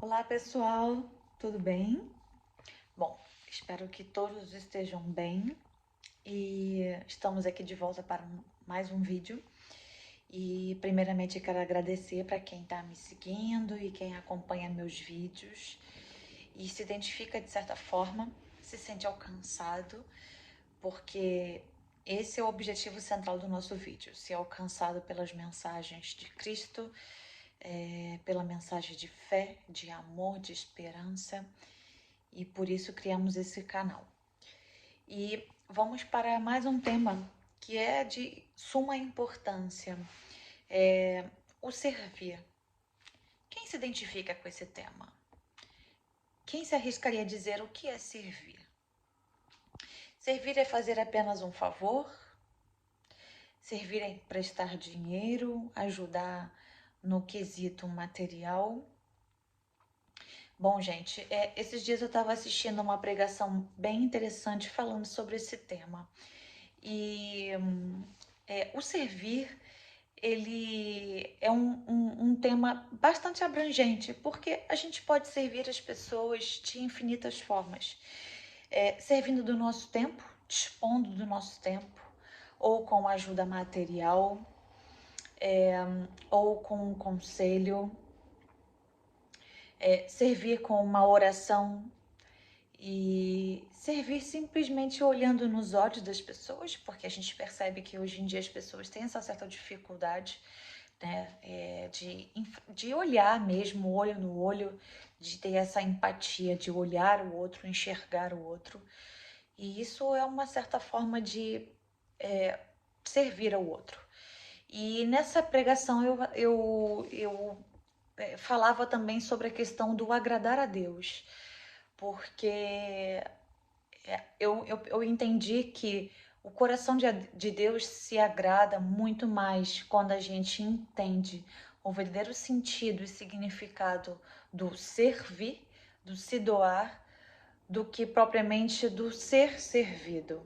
Olá pessoal, tudo bem? Bom, espero que todos estejam bem e estamos aqui de volta para mais um vídeo. E primeiramente quero agradecer para quem está me seguindo e quem acompanha meus vídeos e se identifica de certa forma, se sente alcançado, porque esse é o objetivo central do nosso vídeo, ser alcançado pelas mensagens de Cristo, pela mensagem de fé, de amor, de esperança, e por isso criamos esse canal. E vamos para mais um tema que é de suma importância, o servir. Quem se identifica com esse tema? Quem se arriscaria a dizer o que é servir? Servir é fazer apenas um favor? Servir é emprestar dinheiro, ajudar no quesito material? Bom, gente, esses dias eu estava assistindo uma pregação bem interessante falando sobre esse tema. E o servir, ele é um tema bastante abrangente, porque a gente pode servir as pessoas de infinitas formas. Servindo do nosso tempo, dispondo do nosso tempo, ou com ajuda material, ou com um conselho, servir com uma oração e servir simplesmente olhando nos olhos das pessoas, porque a gente percebe que hoje em dia as pessoas têm essa certa dificuldade, né, de olhar mesmo, olho no olho, de ter essa empatia, de olhar o outro, enxergar o outro. E isso é uma certa forma de servir ao outro. E nessa pregação eu falava também sobre a questão do agradar a Deus, porque eu entendi que o coração de Deus se agrada muito mais quando a gente entende o verdadeiro sentido e significado do servir, do se doar, do que propriamente do ser servido,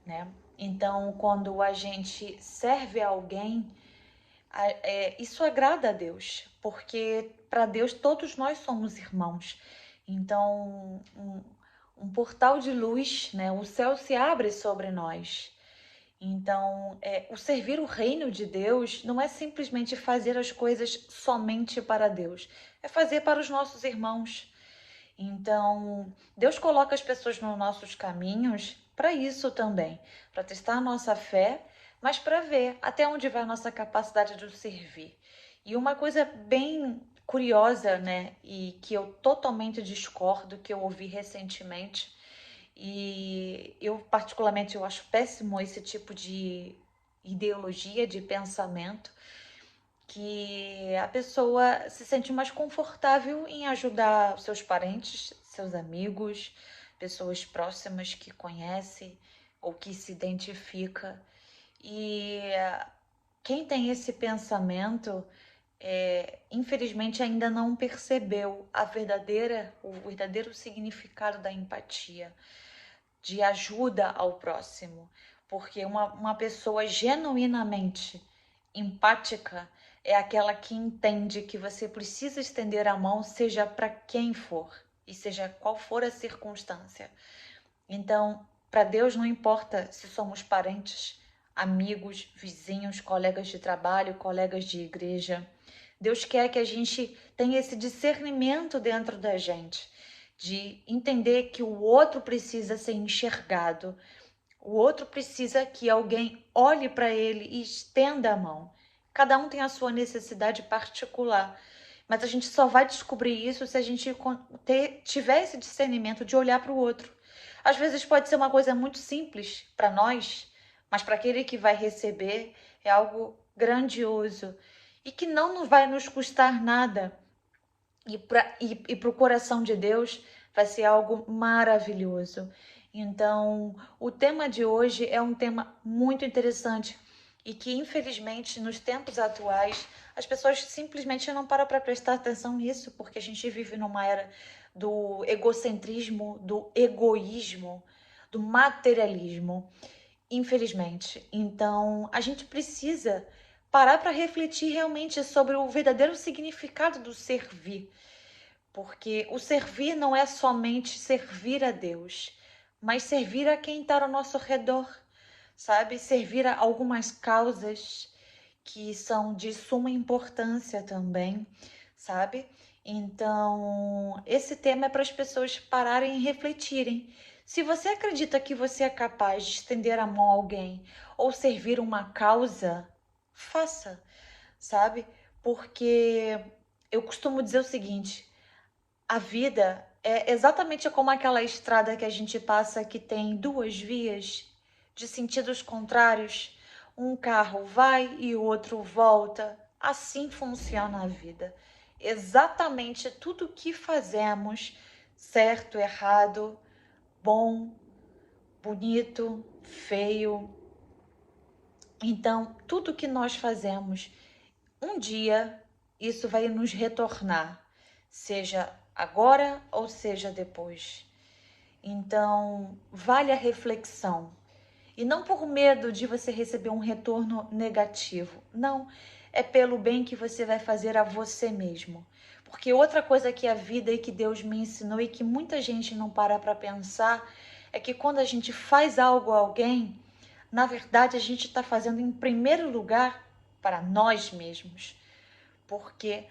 né? Então, quando a gente serve a alguém, isso agrada a Deus, porque para Deus todos nós somos irmãos. Então, um portal de luz, né? O céu se abre sobre nós. Então, o servir o reino de Deus não é simplesmente fazer as coisas somente para Deus, é fazer para os nossos irmãos. Então, Deus coloca as pessoas nos nossos caminhos para isso também, para testar a nossa fé, mas para ver até onde vai a nossa capacidade de servir. E uma coisa bem curiosa, né, e que eu totalmente discordo, que eu ouvi recentemente, e eu particularmente eu acho péssimo esse tipo de ideologia, de pensamento, que a pessoa se sente mais confortável em ajudar seus parentes, seus amigos, pessoas próximas que conhece ou que se identifica. E quem tem esse pensamento, infelizmente ainda não percebeu o verdadeiro significado da empatia, de ajuda ao próximo. Porque uma pessoa genuinamente empática é aquela que entende que você precisa estender a mão, seja para quem for e seja qual for a circunstância. Então, para Deus não importa se somos parentes, amigos, vizinhos, colegas de trabalho, colegas de igreja. Deus quer que a gente tenha esse discernimento dentro da gente, de entender que o outro precisa ser enxergado, o outro precisa que alguém olhe para ele e estenda a mão. Cada um tem a sua necessidade particular, mas a gente só vai descobrir isso se a gente tiver esse discernimento de olhar para o outro. Às vezes pode ser uma coisa muito simples para nós, mas para aquele que vai receber é algo grandioso e que não vai nos custar nada. E para o coração de Deus vai ser algo maravilhoso. Então, o tema de hoje é um tema muito interessante e que, infelizmente, nos tempos atuais, as pessoas simplesmente não param para prestar atenção nisso, porque a gente vive numa era do egocentrismo, do egoísmo, do materialismo, infelizmente. Então, a gente precisa parar para refletir realmente sobre o verdadeiro significado do servir. Porque o servir não é somente servir a Deus, mas servir a quem está ao nosso redor, sabe? Servir a algumas causas que são de suma importância também, sabe? Então, esse tema é para as pessoas pararem e refletirem. Se você acredita que você é capaz de estender a mão a alguém ou servir uma causa, faça, sabe? Porque eu costumo dizer o seguinte: a vida é exatamente como aquela estrada que a gente passa que tem duas vias de sentidos contrários. Um carro vai e o outro volta. Assim funciona a vida. Exatamente tudo que fazemos, certo, errado, bom, bonito, feio. Então, tudo que nós fazemos, um dia isso vai nos retornar, seja agora ou seja depois. Então, vale a reflexão. E não por medo de você receber um retorno negativo. Não, é pelo bem que você vai fazer a você mesmo. Porque outra coisa que a vida e que Deus me ensinou e que muita gente não para pensar é que quando a gente faz algo a alguém, na verdade a gente está fazendo em primeiro lugar para nós mesmos. Porque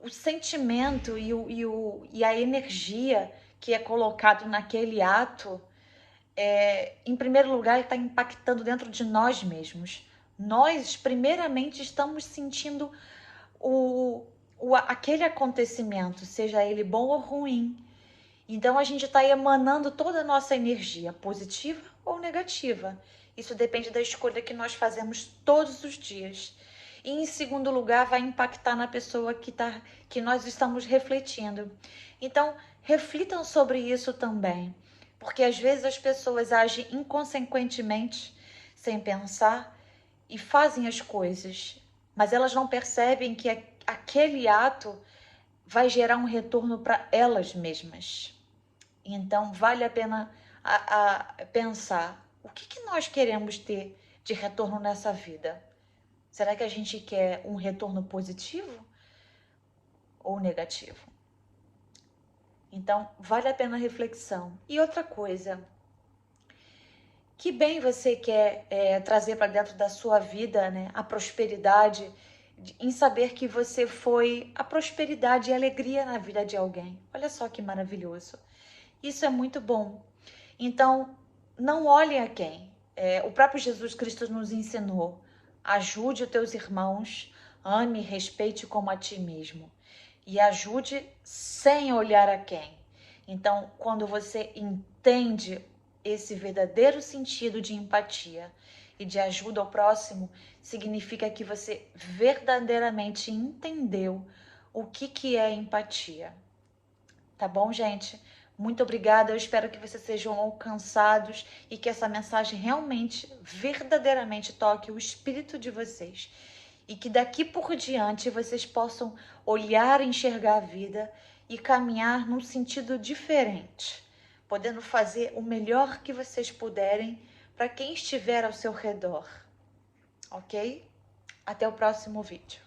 o sentimento e a energia que é colocado naquele ato, em primeiro lugar, ele está impactando dentro de nós mesmos. Nós, primeiramente, estamos sentindo aquele acontecimento, seja ele bom ou ruim. Então, a gente está emanando toda a nossa energia, positiva ou negativa. Isso depende da escolha que nós fazemos todos os dias. E, em segundo lugar, vai impactar na pessoa que nós estamos refletindo. Então, reflitam sobre isso também. Porque, às vezes, as pessoas agem inconsequentemente, sem pensar, e fazem as coisas. Mas elas não percebem que aquele ato vai gerar um retorno para elas mesmas. Então, vale a pena pensar o que nós queremos ter de retorno nessa vida. Será que a gente quer um retorno positivo ou negativo? Então, vale a pena a reflexão. E outra coisa, que bem você quer trazer para dentro da sua vida, né, a prosperidade, em saber que você foi a prosperidade e a alegria na vida de alguém. Olha só que maravilhoso. Isso é muito bom. Então, não olhem a quem. O próprio Jesus Cristo nos ensinou: ajude os teus irmãos, ame e respeite como a ti mesmo. E ajude sem olhar a quem. Então, quando você entende esse verdadeiro sentido de empatia e de ajuda ao próximo, significa que você verdadeiramente entendeu o que é empatia. Tá bom, gente? Muito obrigada. Eu espero que vocês sejam alcançados e que essa mensagem realmente, verdadeiramente toque o espírito de vocês. E que daqui por diante vocês possam olhar, enxergar a vida e caminhar num sentido diferente, podendo fazer o melhor que vocês puderem para quem estiver ao seu redor. Ok? Até o próximo vídeo.